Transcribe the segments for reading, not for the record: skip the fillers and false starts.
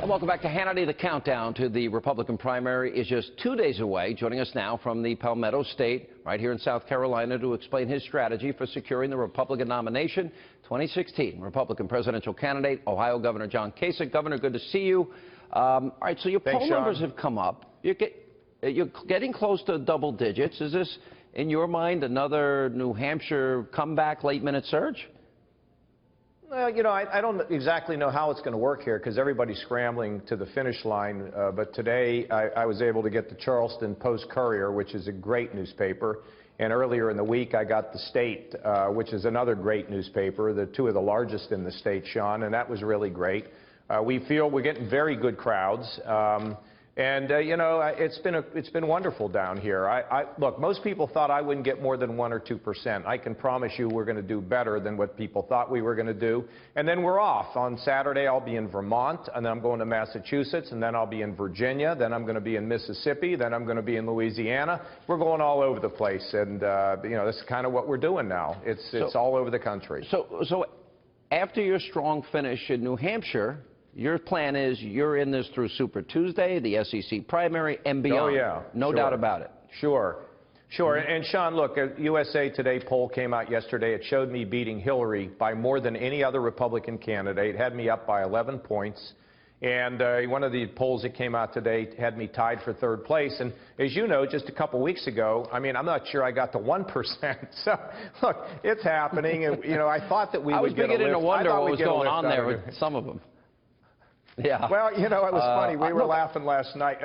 And welcome back to Hannity. The countdown to the Republican primary is just 2 days away. Joining us now from the Palmetto State, right here in South Carolina, to explain his strategy for securing the Republican nomination, 2016 Republican presidential candidate, Ohio Governor John Kasich. Governor, good to see you. All right, so your poll numbers have come up. You're getting close to double digits. Is this, in your mind, another New Hampshire comeback, late-minute surge? Well, you know, I don't exactly know how it's going to work here because everybody's scrambling to the finish line. But today I was able to get the Charleston Post-Courier, which is a great newspaper. And earlier in the week, I got the State, which is another great newspaper, the two of the largest in the state, Sean, and that was really great. We feel we're getting very good crowds. You know, it's been wonderful down here. Look, most people thought I wouldn't get more than 1 or 2%. I can promise you we're going to do better than what people thought we were going to do. And then we're off. On Saturday, I'll be in Vermont, and then I'm going to Massachusetts, and then I'll be in Virginia, then I'm going to be in Mississippi, then I'm going to be in Louisiana. We're going all over the place, and you know, that's kind of what we're doing now. It's all over the country. So after your strong finish in New Hampshire, your plan is you're in this through Super Tuesday, the SEC primary, and beyond. Oh, yeah. No doubt about it. Sure. And Sean, look, a USA Today poll came out yesterday. It showed me beating Hillary by more than any other Republican candidate. It had me up by 11 points. And one of the polls that came out today had me tied for third place. And as you know, just a couple weeks ago, I mean, I'm not sure I got to 1%. So, look, it's happening. And, you know, I thought that we would get a lift. I was beginning to wonder what was going on there with some of them. Yeah. Well, you know, it was funny. We were laughing last night.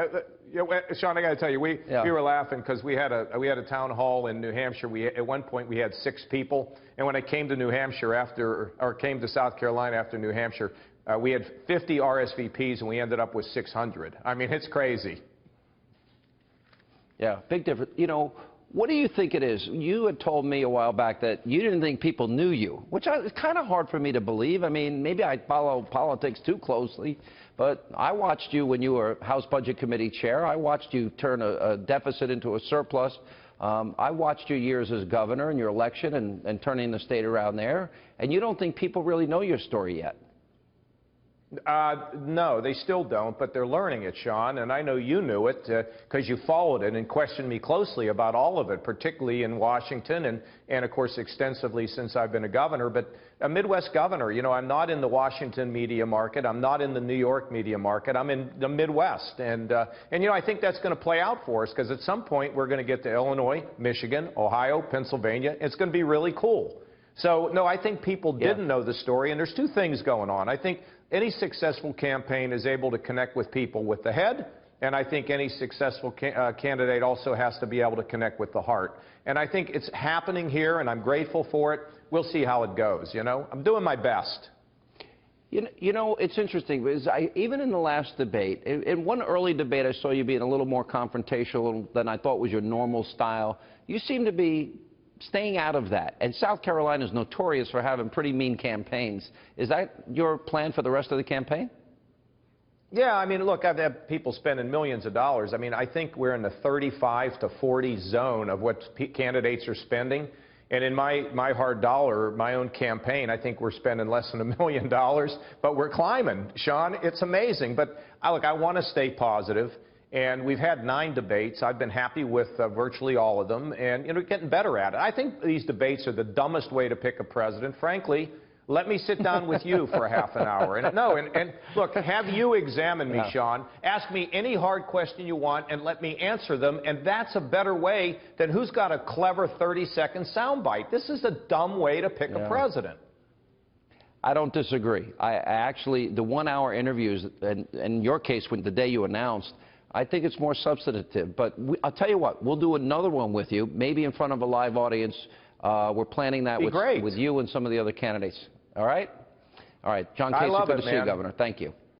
Sean, I got to tell you, we were laughing because we had a town hall in New Hampshire. At one point we had 6 people, and when I came to New Hampshire came to South Carolina after New Hampshire, we had 50 RSVPs, and we ended up with 600. I mean, it's crazy. Yeah, big difference. You know, what do you think it is? You had told me a while back that you didn't think people knew you, which is kind of hard for me to believe. I mean, maybe I follow politics too closely, but I watched you when you were House Budget Committee chair. I watched you turn a deficit into a surplus. I watched your years as governor and your election and turning the state around there, and you don't think people really know your story yet? No, they still don't, but they're learning it, Sean, and I know you knew it because you followed it and questioned me closely about all of it, particularly in Washington and of course, extensively since I've been a governor. But a Midwest governor, you know, I'm not in the Washington media market. I'm not in the New York media market. I'm in the Midwest. And you know, I think that's going to play out for us because at some point we're going to get to Illinois, Michigan, Ohio, Pennsylvania. It's going to be really cool. So, no, I think people didn't know the story, and there's 2 things going on. I think any successful campaign is able to connect with people with the head, and I think any successful candidate also has to be able to connect with the heart. And I think it's happening here, and I'm grateful for it. We'll see how it goes, you know. I'm doing my best. You know, it's interesting, because even in the last debate, in one early debate I saw you being a little more confrontational than I thought was your normal style. You seem to be staying out of that. And South Carolina is notorious for having pretty mean campaigns. Is that your plan for the rest of the campaign? Yeah, I mean, look, I've had people spending millions of dollars. I mean, I think we're in the 35 to 40 zone of what candidates are spending. And in my hard dollar, my own campaign, I think we're spending less than $1 million, but we're climbing, Sean. It's amazing. But look, I want to stay positive. And we've had 9 debates. I've been happy with virtually all of them, and you know, getting better at it. I think these debates are the dumbest way to pick a president. Frankly, let me sit down with you for a half an hour. And look, have you examine me, Sean. Ask me any hard question you want and let me answer them, and that's a better way than who's got a clever 30-second soundbite. This is a dumb way to pick a president. I don't disagree. I actually, the 1-hour interviews, and in your case, when the day you announced, I think it's more substantive. But I'll tell you what, we'll do another one with you, maybe in front of a live audience. We're planning that with you and some of the other candidates. All right? All right. John Kasich, good to see you, Governor. Thank you.